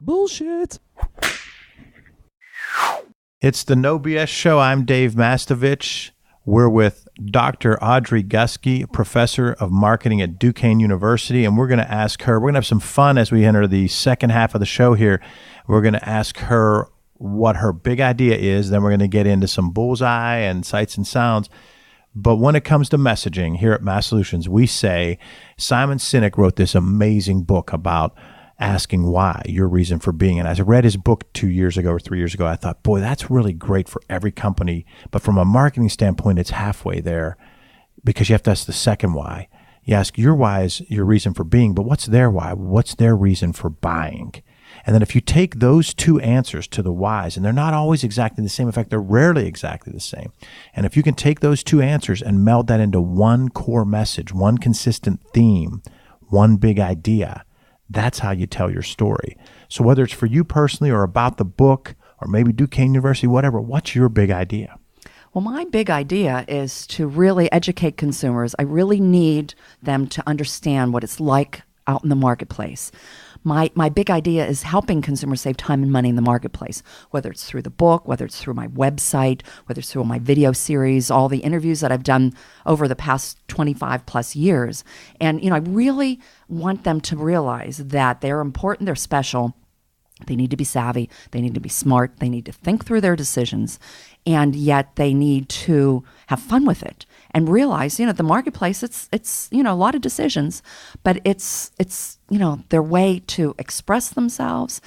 Bullshit. It's the No BS Show. I'm Dave Mastovich. We're with Dr. Audrey Guskey, professor of marketing at Duquesne University, and we're going to ask her, we're going to have some fun as we enter the second half of the show here. We're going to ask her what her big idea is, then we're going to get into some bullseye and sights and sounds. But when it comes to messaging here at Mass Solutions, we say Simon Sinek wrote this amazing book about asking why, your reason for being. And as I read his book 2 years ago or 3 years ago, I thought, boy, that's really great for every company. But from a marketing standpoint, it's halfway there because you have to ask the second why. You ask your why is your reason for being, but what's their why? What's their reason for buying? And then if you take those two answers to the whys, and they're not always exactly the same, in fact, they're rarely exactly the same. And if you can take those two answers and meld that into one core message, one consistent theme, one big idea, that's how you tell your story. So whether it's for you personally or about the book or maybe Duquesne University, whatever, what's your big idea? Well, my big idea is to really educate consumers. I really need them to understand what it's like out in the marketplace. My big idea is helping consumers save time and money in the marketplace, whether it's through the book, whether it's through my website, whether it's through my video series, all the interviews that I've done over the past 25 plus years. And, I really want them to realize that they're important, they're special. They need to be savvy, they need to be smart, they need to think through their decisions, and yet they need to have fun with it and realize, the marketplace, it's a lot of decisions, but it's their way to express themselves.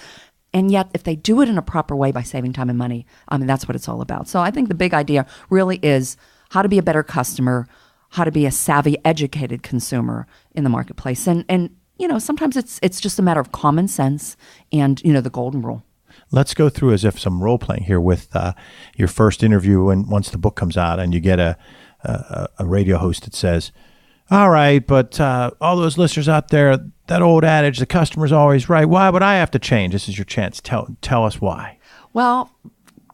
And yet if they do it in a proper way by saving time and money, that's what it's all about. So I think the big idea really is how to be a better customer, how to be a savvy, educated consumer in the marketplace. And sometimes it's just a matter of common sense and, the golden rule. Let's go through as if some role playing here with your first interview, and once the book comes out and you get a radio host that says, all right, but all those listeners out there, that old adage, the customer's always right. Why would I have to change? This is your chance. Tell us why. Well,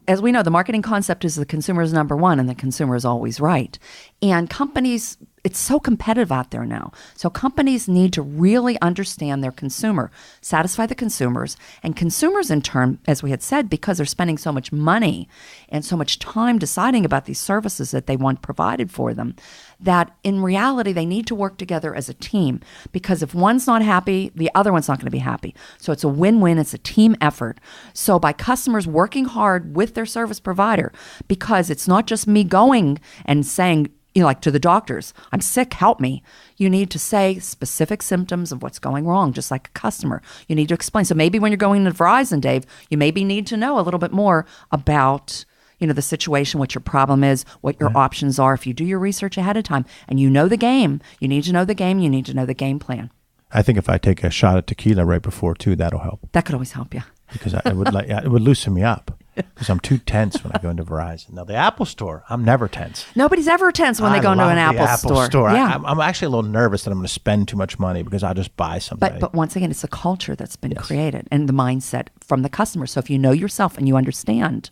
as we know, the marketing concept is the consumer is number one and the consumer is always right. And companies, it's so competitive out there now. So companies need to really understand their consumer, satisfy the consumers, and consumers in turn, as we had said, because they're spending so much money and so much time deciding about these services that they want provided for them, that in reality, they need to work together as a team, because if one's not happy, the other one's not going to be happy. So it's a win-win. It's a team effort. So by customers working hard with their service provider, because it's not just me going and saying, like to the doctors, I'm sick, help me. You need to say specific symptoms of what's going wrong, just like a customer. You need to explain. So maybe when you're going to Verizon, Dave, you maybe need to know a little bit more about the situation, what your problem is, what your options are. If you do your research ahead of time and you know the game, you need to know the game, you need to know the game plan. I think if I take a shot of tequila right before too, that'll help. That could always help you. Because it would looson me up. Because I'm too tense when I go into Verizon. Now, the Apple Store, I'm never tense. Nobody's ever tense when they go into an Apple store. Yeah. I'm actually a little nervous that I'm going to spend too much money because I'll just buy something. But once again, it's a culture that's been created and the mindset from the customer. So if you know yourself and you understand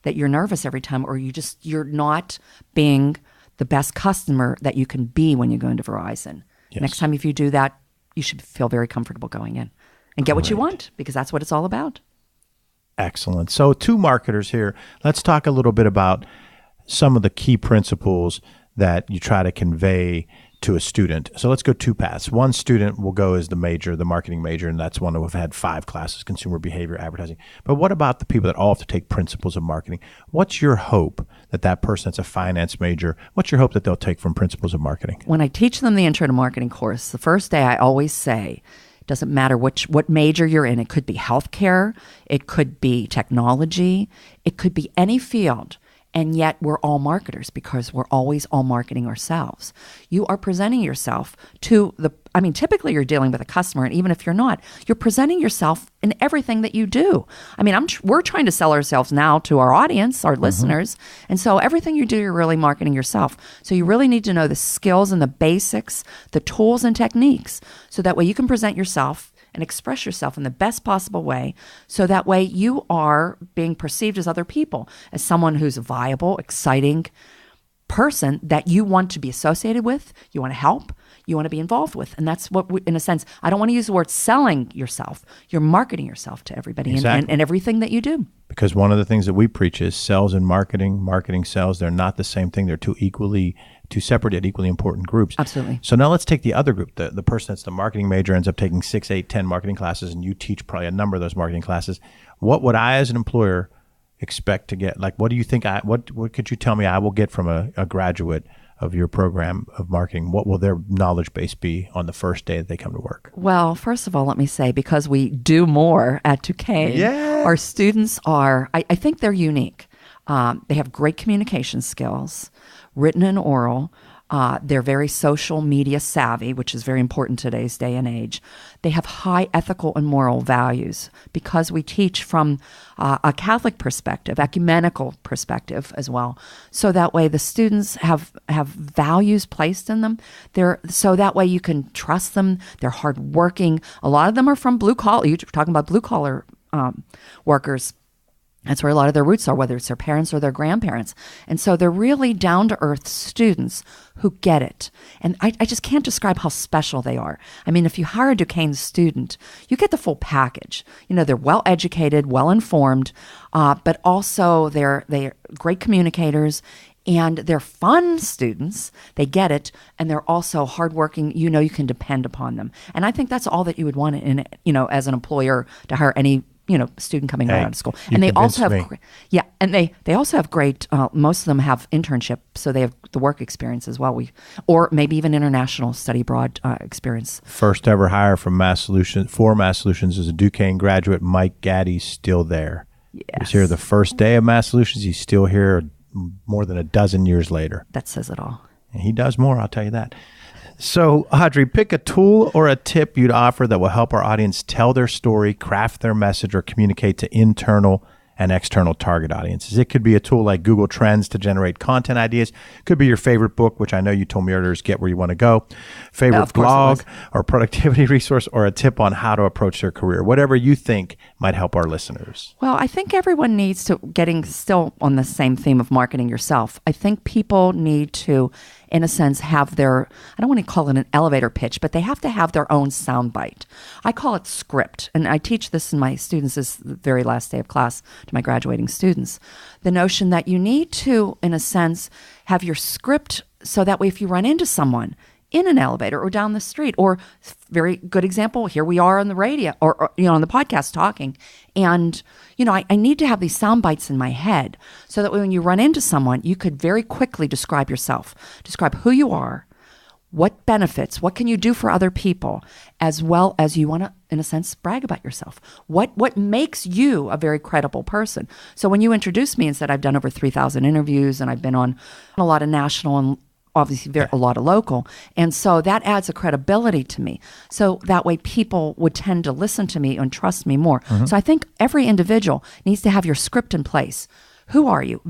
that you're nervous every time, or you're not being the best customer that you can be when you go into Verizon. Yes. Next time, if you do that, you should feel very comfortable going in and get what you want, because that's what it's all about. Excellent. So 2 marketers here. Let's talk a little bit about some of the key principles that you try to convey to a student. So let's go 2 paths. One student will go as the major, the marketing major, and that's one who have had 5 classes, consumer behavior, advertising. But what about the people that all have to take principles of marketing? What's your hope that person that's a finance major, what's your hope that they'll take from principles of marketing? When I teach them the Intro to Marketing course, the first day I always say, doesn't matter what major you're in. It could be healthcare, it could be technology, it could be any field. And yet we're all marketers because we're always all marketing ourselves. You are presenting yourself to typically you're dealing with a customer, and even if you're not, you're presenting yourself in everything that you do. We're trying to sell ourselves now to our audience, our listeners. And so everything you do, you're really marketing yourself. So you really need to know the skills and the basics, the tools and techniques, so that way you can present yourself and express yourself in the best possible way, so that way you are being perceived as other people, as someone who's a viable, exciting person that you want to be associated with, you want to help, you want to be involved with. And that's what, in a sense, I don't want to use the word selling yourself. You're marketing yourself to everybody and everything that you do. Because one of the things that we preach is sales and marketing, sales, they're not the same thing. They're two separate yet equally important groups. Absolutely. So now let's take the other group. The person that's the marketing major ends up taking 6, 8, 10 marketing classes, and you teach probably a number of those marketing classes. What would I as an employer expect to get? Like, what do you think what could you tell me I will get from a graduate of your program of marketing? What will their knowledge base be on the first day that they come to work? Well, first of all, let me say, because we do more at Duquesne, our students are, I think they're unique. They have great communication skills, written and oral. They're very social media savvy, which is very important today's day and age. They have high ethical and moral values because we teach from a Catholic perspective, ecumenical perspective as well. So that way the students have values placed in them. So that way you can trust them. They're hardworking. A lot of them are from blue collar. You're talking about blue collar workers. That's where a lot of their roots are, whether it's their parents or their grandparents. And so they're really down-to-earth students who get it. And I just can't describe how special they are. I mean, if you hire a Duquesne student, you get the full package. You know, they're well-educated, well-informed, but also they're great communicators, and they're fun students. They get it, and they're also hardworking. You know, you can depend upon them. And I think that's all that you would want as an employer to hire any student coming out of school. And they also have, they also have great, most of them have internship, so they have the work experience as well. Or maybe even international study abroad experience. First ever hire from Mass Solutions is a Duquesne graduate. Mike Gaddy's still there. Yes. He was here the first day of Mass Solutions. He's still here more than a dozen years later. That says it all. And he does more, I'll tell you that. So, Audrey, pick a tool or a tip you'd offer that will help our audience tell their story, craft their message, or communicate to internal and external target audiences. It could be a tool like Google Trends to generate content ideas. Could be your favorite book, which I know you told me earlier is Get Where You Want to Go. Favorite blog or productivity resource, or a tip on how to approach their career. Whatever you think might help our listeners. Well, I think everyone needs to, getting still on the same theme of marketing yourself, I think people need to, in a sense, have their, I don't want to call it an elevator pitch, but they have to have their own soundbite. I call it script, and I teach this in my students this very last day of class to my graduating students. The notion that you need to, in a sense, have your script so that way if you run into someone in an elevator or down the street, or very good example, here we are on the radio or on the podcast talking, and I need to have these sound bites in my head so that when you run into someone, you could very quickly describe yourself, describe who you are, what benefits, what can you do for other people, as well as you want to, in a sense, brag about yourself. What makes you a very credible person? So when you introduced me and said I've done over 3,000 interviews and I've been on a lot of national and obviously a lot of local. And so that adds a credibility to me. So that way people would tend to listen to me and trust me more. Mm-hmm. So I think every individual needs to have your script in place. Who are you?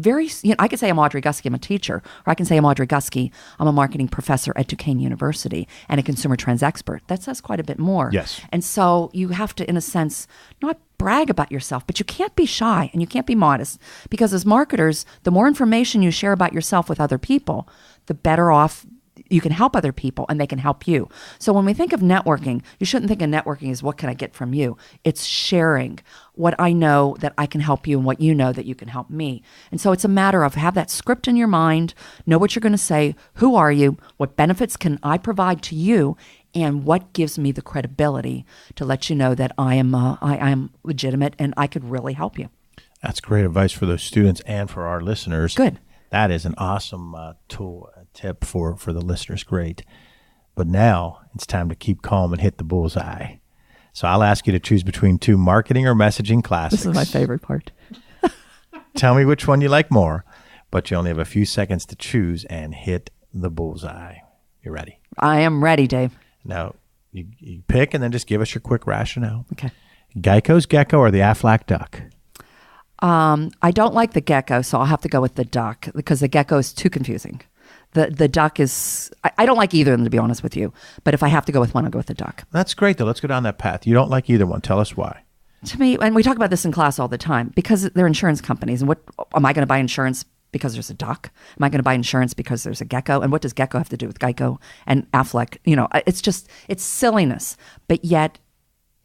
I could say I'm Audrey Guskey, I'm a teacher, or I can say I'm Audrey Guskey, I'm a marketing professor at Duquesne University and a consumer trends expert. That says quite a bit more. Yes. And so you have to, in a sense, not brag about yourself, but you can't be shy and you can't be modest, because as marketers, the more information you share about yourself with other people, the better off you can help other people and they can help you. So when we think of networking, you shouldn't think of networking as what can I get from you? It's sharing what I know that I can help you and what you know that you can help me. And so it's a matter of have that script in your mind, know what you're going to say, who are you, what benefits can I provide to you, and what gives me the credibility to let you know that I am legitimate and I could really help you. That's great advice for those students and for our listeners. Good. That is an awesome tool, tip for the listeners. Great. But now it's time to keep calm and hit the bullseye. So I'll ask you to choose between two marketing or messaging classics. This is my favorite part. Tell me which one you like more, but you only have a few seconds to choose and hit the bullseye. You ready? I am ready, Dave. Now, you pick and then just give us your quick rationale. Okay. Geico's gecko or the Aflac duck? I don't like the gecko, so I'll have to go with the duck because the gecko is too confusing. The duck is, I don't like either of them, to be honest with you. But if I have to go with one, I'll go with the duck. That's great, though. Let's go down that path. You don't like either one. Tell us why. To me, and we talk about this in class all the time, because they're insurance companies. And what am I going to buy insurance because there's a duck? Am I going to buy insurance because there's a gecko? And what does gecko have to do with Geico and Affleck? It's silliness. But yet,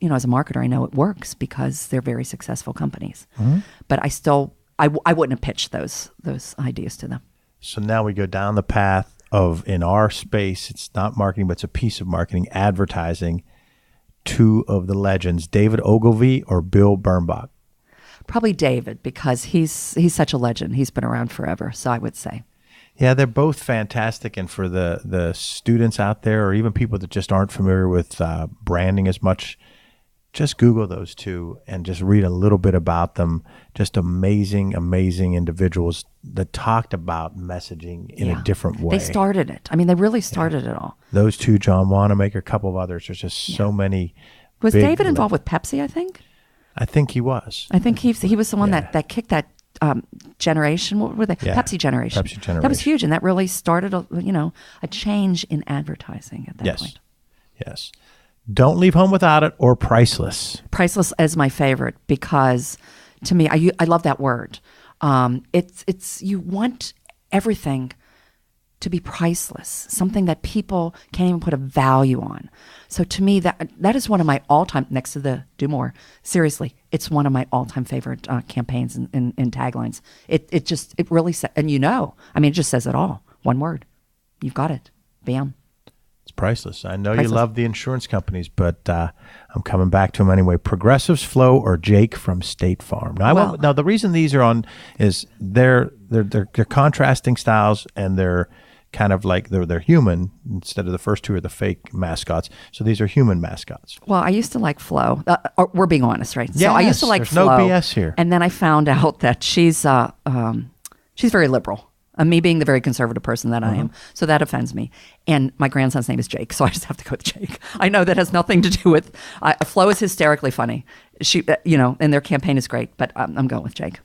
as a marketer, I know it works because they're very successful companies. Mm-hmm. But I wouldn't have pitched those ideas to them. So now we go down the path of, in our space, it's not marketing, but it's a piece of marketing, advertising. Two of the legends, David Ogilvy or Bill Bernbach? Probably David, because he's such a legend. He's been around forever, so I would say. Yeah, they're both fantastic. And for the students out there, or even people that just aren't familiar with branding as much, just Google those two and just read a little bit about them. Just amazing, amazing individuals that talked about messaging in a different way. They started it. I mean, they really started it all. Those two, John Wanamaker, a couple of others. There's just so many. Was David involved with Pepsi, I think? I think he was. I think he was the one that kicked that generation. What were they? Yeah. Pepsi generation. Pepsi generation. That was huge, and that really started a change in advertising at that point. Yes. Don't leave home without it, or priceless. Priceless is my favorite because, to me, I love that word. It's you want everything to be priceless, something that people can't even put a value on. So to me, that is one of my all-time, next to the Do More, seriously, it's one of my all-time favorite campaigns and taglines. It really says, and it just says it all. One word. You've got it. Bam. It's priceless. I know you love the insurance companies, but I'm coming back to them anyway. Progressives, Flo, or Jake from State Farm. Now, the reason these are on is they're contrasting styles, and they're kind of like they're human instead of the first two are the fake mascots. So these are human mascots. Well, I used to like Flo. We're being honest, right? Yes, so I used to like Flo. There's no BS here. And then I found out that she's very liberal. Me being the very conservative person that I am. So that offends me. And my grandson's name is Jake, so I just have to go with Jake. I know that has nothing to do with... Flo is hysterically funny. She, and their campaign is great, but I'm going with Jake.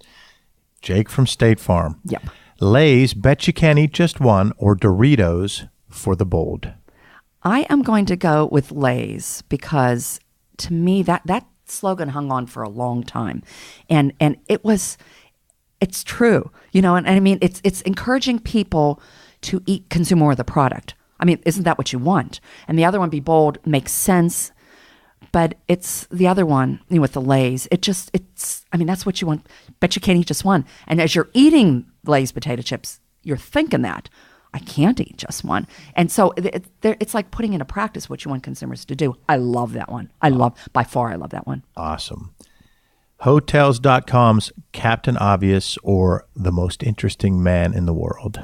Jake from State Farm. Yep. Lay's, bet you can't eat just one, or Doritos for the bold? I am going to go with Lay's because, to me, that slogan hung on for a long time. And it's true, and I mean, it's encouraging people to consume more of the product. I mean, isn't that what you want? And the other one, be bold, makes sense, but it's the other one, with the Lay's. That's what you want. Bet you can't eat just one. And as you're eating Lay's potato chips, you're thinking that I can't eat just one. And so it's like putting into practice what you want consumers to do. I love that one. By far, I love that one. Awesome. Hotels.com's Captain Obvious, or the most interesting man in the world?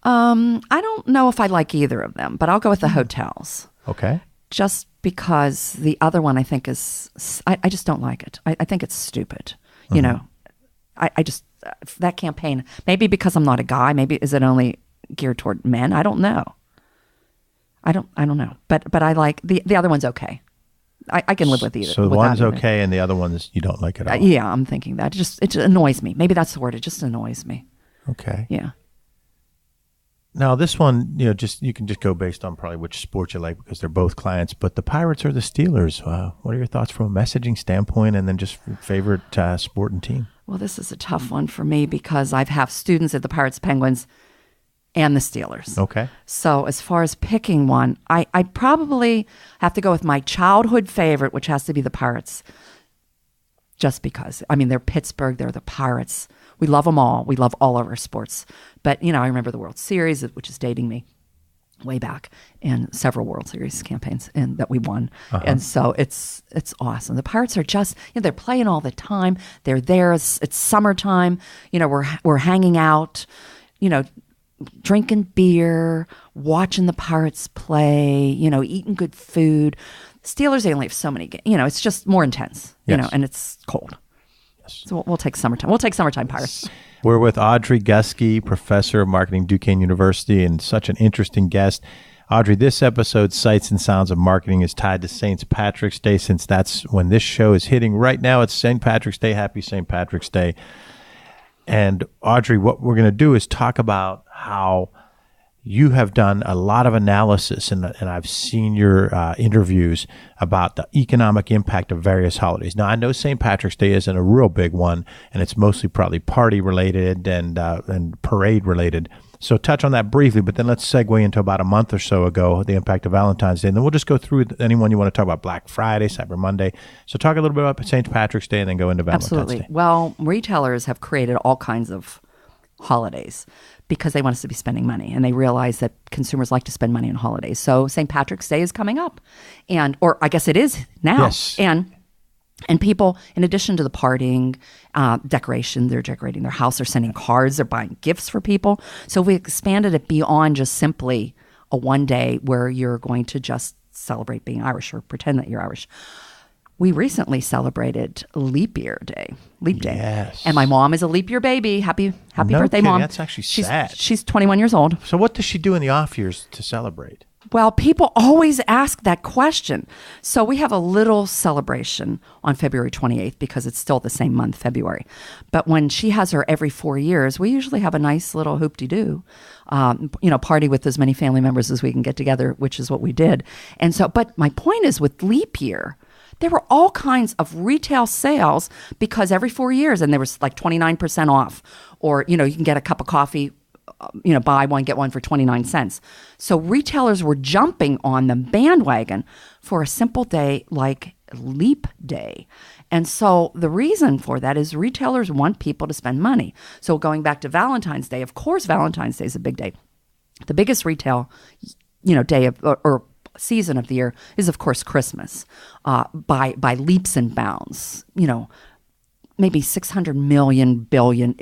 I don't know if I like either of them, but I'll go with the hotels. Okay. Just because the other one I think is, I just don't like it. I think it's stupid. I just, that campaign, maybe because I'm not a guy, maybe is it only geared toward men? I don't know. I don't know. But I like, the other one's okay. I can live with either. So the one's okay, and the other one's you don't like at all. Yeah, I'm thinking that. It just annoys me. Maybe that's the word. It just annoys me. Okay. Yeah. Now this one, you can just go based on probably which sport you like because they're both clients. But the Pirates or the Steelers? What are your thoughts from a messaging standpoint, and then just favorite sport and team? Well, this is a tough one for me because I have students at the Pirates, Penguins, and the Steelers. Okay. So as far as picking one, I'd probably have to go with my childhood favorite, which has to be the Pirates. Just because. I mean, they're Pittsburgh, they're the Pirates. We love them all. We love all of our sports. But, I remember the World Series, which is dating me way back, and several World Series campaigns that we won. And so it's awesome. The Pirates are just, they're playing all the time. They're there. It's summertime. We're hanging out, drinking beer, watching the Pirates play, eating good food. Steelers, they only have so many games. It's just more intense, and it's cold. Yes. So we'll take summertime. We'll take summertime Pirates. We're with Audrey Guskey, professor of marketing, Duquesne University, and such an interesting guest. Audrey, this episode, Sights and Sounds of Marketing, is tied to St. Patrick's Day, since that's when this show is hitting right now. It's St. Patrick's Day. Happy St. Patrick's Day. And Audrey, what we're going to do is talk about how you have done a lot of analysis, and I've seen your interviews about the economic impact of various holidays. Now, I know St. Patrick's Day isn't a real big one, and it's mostly probably party related and parade related. So touch on that briefly, but then let's segue into about a month or so ago, the impact of Valentine's Day. And then we'll just go through anyone you want to talk about, Black Friday, Cyber Monday. So talk a little bit about St. Patrick's Day and then go into Valentine's Absolutely. Day. Well, retailers have created all kinds of holidays because they want us to be spending money, and they realize that consumers like to spend money on holidays. So St. Patrick's Day is coming up, or I guess it is now. Yes. And people, in addition to the partying, decoration, they're decorating their house, they're sending cards, they're buying gifts for people. So we expanded it beyond just simply a one day where you're going to just celebrate being Irish or pretend that you're Irish. We recently celebrated Leap Day. Yes. And my mom is a leap year baby. Happy No birthday, kidding. Mom. That's actually sad. She's 21 years old. So what does she do in the off years to celebrate? Well, people always ask that question. So we have a little celebration on February 28th because it's still the same month, February. But when she has her every 4 years, we usually have a nice little hoop-de-doo, party with as many family members as we can get together, which is what we did. And so, but my point is with leap year, there were all kinds of retail sales because every 4 years, and there was like 29% off, or, you can get a cup of coffee, buy one, get one for 29 cents. So retailers were jumping on the bandwagon for a simple day like Leap Day. And so the reason for that is retailers want people to spend money. So going back to Valentine's Day, of course, Valentine's Day is a big day. The biggest retail, day of, or season of the year is, of course, Christmas, by leaps and bounds, maybe 600 million billion.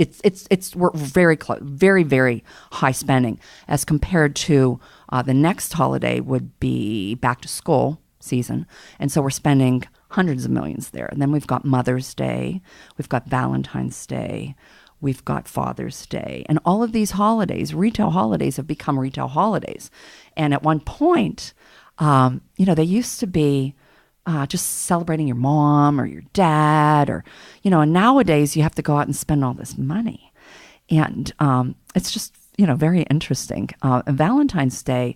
We're very close, very, very high spending as compared to the next holiday would be back to school season. And so we're spending hundreds of millions there. And then we've got Mother's Day, we've got Valentine's Day, we've got Father's Day. And all of these holidays, retail holidays, have become retail holidays. And at one point, they used to be just celebrating your mom or your dad, or, and nowadays you have to go out and spend all this money. And it's just, very interesting. Valentine's Day,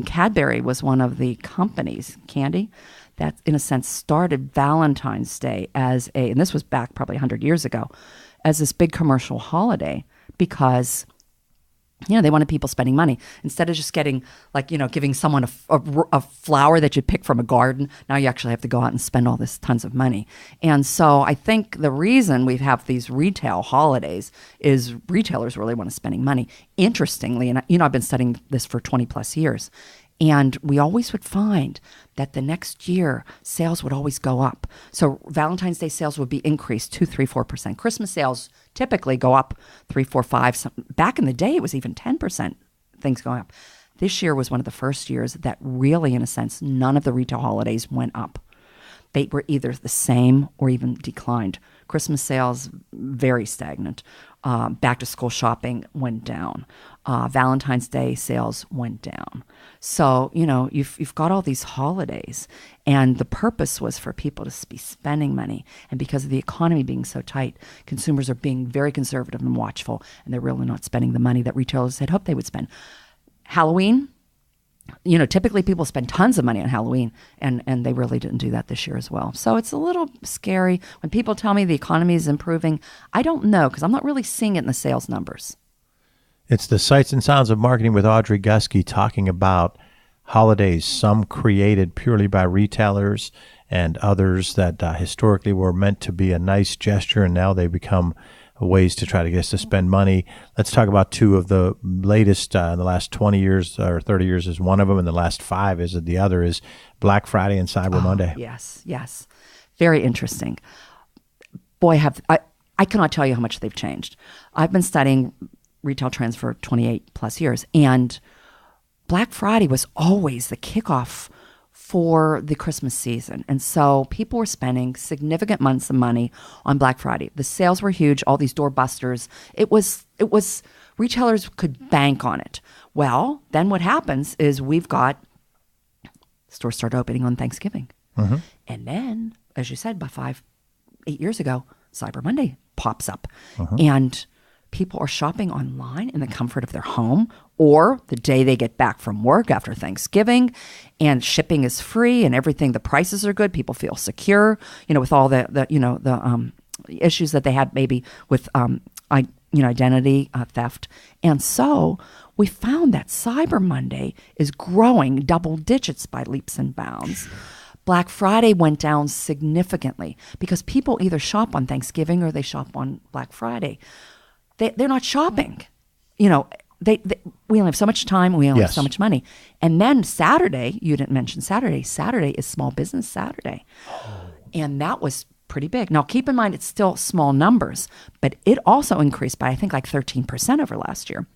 Cadbury was one of the companies, candy, that in a sense started Valentine's Day as and this was back probably 100 years ago, as this big commercial holiday because they wanted people spending money. Instead of just getting, giving someone a flower that you pick from a garden, now you actually have to go out and spend all this tons of money. And so I think the reason we have these retail holidays is retailers really want to spending money. Interestingly, and I've been studying this for 20 plus years, and we always would find that the next year sales would always go up. So Valentine's Day sales would be increased 2, 3, 4%. Christmas sales typically go up 3, 4, 5. Back in the day, it was even 10% things going up. This year was one of the first years that really, in a sense, none of the retail holidays went up. They were either the same or even declined. Christmas sales, very stagnant. Back to school shopping went down. Valentine's Day sales went down. So, you've got all these holidays, and the purpose was for people to be spending money. And because of the economy being so tight, consumers are being very conservative and watchful, and they're really not spending the money that retailers had hoped they would spend. Halloween, typically people spend tons of money on Halloween, and they really didn't do that this year as well. So it's a little scary. When people tell me the economy is improving, I don't know, because I'm not really seeing it in the sales numbers. It's the Sights and Sounds of Marketing with Audrey Guskey, talking about holidays, some created purely by retailers and others that historically were meant to be a nice gesture, and now they become ways to try to get us to spend money. Let's talk about two of the latest in the last 20 years or 30 years is one of them, and the last 5 is the other, is Black Friday and Cyber Monday. Yes. Very interesting. Boy, I cannot tell you how much they've changed. I've been studying retail trends for 28 plus years, and Black Friday was always the kickoff for the Christmas season. And so people were spending significant amounts of money on Black Friday. The sales were huge, all these doorbusters. It was retailers could bank on it. Well, then what happens is we've got stores start opening on Thanksgiving. Mm-hmm. And then, as you said, by 8 years ago, Cyber Monday pops up. Mm-hmm. And people are shopping online in the comfort of their home or the day they get back from work after Thanksgiving, and shipping is free and everything. The prices are good. People feel secure, with all the issues that they had maybe with identity theft. And so we found that Cyber Monday is growing double digits by leaps and bounds. Black Friday went down significantly because people either shop on Thanksgiving or they shop on Black Friday. They're not shopping. We only have so much time. We only have so much money. And then Saturday, you didn't mention Saturday. Saturday is Small Business Saturday. And that was pretty big. Now, keep in mind, it's still small numbers, but it also increased by, I think, like 13% over last year.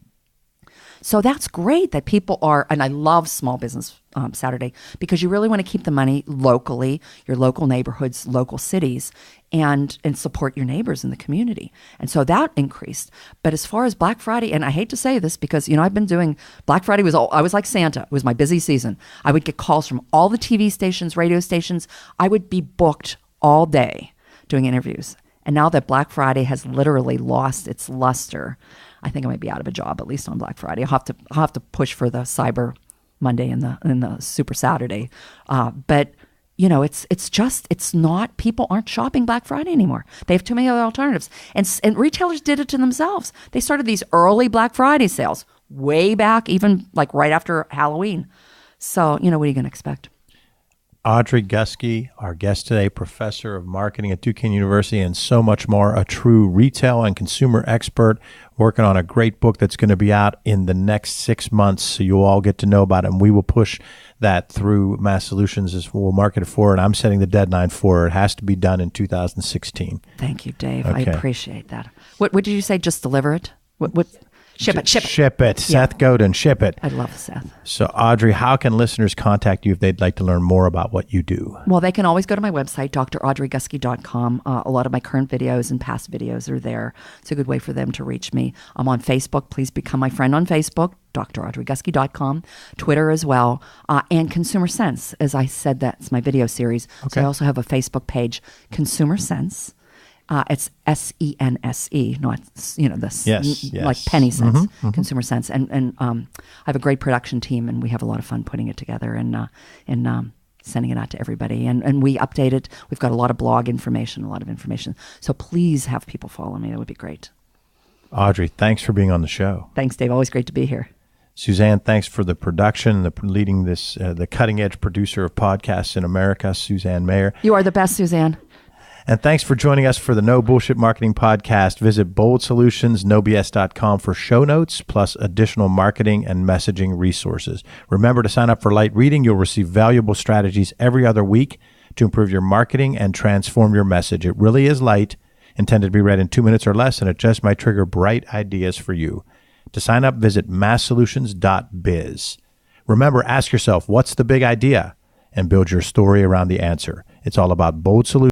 So that's great that people are, and I love Small Business Saturday because you really want to keep the money locally, your local neighborhoods, local cities, and support your neighbors in the community. And so that increased. But as far as Black Friday, and I hate to say this because, I've been doing, Black Friday I was like Santa. It was my busy season. I would get calls from all the TV stations, radio stations. I would be booked all day doing interviews. And now that Black Friday has literally lost its luster, I think I might be out of a job, at least on Black Friday. I'll have to push for the Cyber Monday and the Super Saturday. But it's not, people aren't shopping Black Friday anymore. They have too many other alternatives. And retailers did it to themselves. They started these early Black Friday sales way back, even like right after Halloween. So, what are you going to expect? Audrey Guskey, our guest today, professor of marketing at Duquesne University, and so much more, a true retail and consumer expert, working on a great book that's going to be out in the next 6 months, so you'll all get to know about it, and we will push that through Mass Solutions as we'll market it for, and I'm setting the deadline for it. It has to be done in 2016. Thank you, Dave. Okay. I appreciate that. What did you say? Just deliver it? What? Ship it. Ship it. Seth Godin, ship it. I love Seth. So, Audrey, how can listeners contact you if they'd like to learn more about what you do? Well, they can always go to my website, draudreyguskey.com. A lot of my current videos and past videos are there. It's a good way for them to reach me. I'm on Facebook. Please become my friend on Facebook, draudreyguskey.com. Twitter as well. And Consumer Sense. As I said, that's my video series. Okay. So I also have a Facebook page, Consumer Sense. It's SENSE, not like penny sense, Consumer Sense, and I have a great production team, and we have a lot of fun putting it together and sending it out to everybody, and we update it. We've got a lot of blog information, a lot of information. So please have people follow me. That would be great. Audrey, thanks for being on the show. Thanks, Dave. Always great to be here. Suzanne, thanks for the production, leading this, the cutting edge producer of podcasts in America, Suzanne Mayer. You are the best, Suzanne. And thanks for joining us for the No Bullshit Marketing Podcast. Visit boldsolutionsnobs.com for show notes, plus additional marketing and messaging resources. Remember to sign up for Light Reading. You'll receive valuable strategies every other week to improve your marketing and transform your message. It really is light, intended to be read in 2 minutes or less, and it just might trigger bright ideas for you. To sign up, visit masssolutions.biz. Remember, ask yourself, what's the big idea? And build your story around the answer. It's all about bold solutions.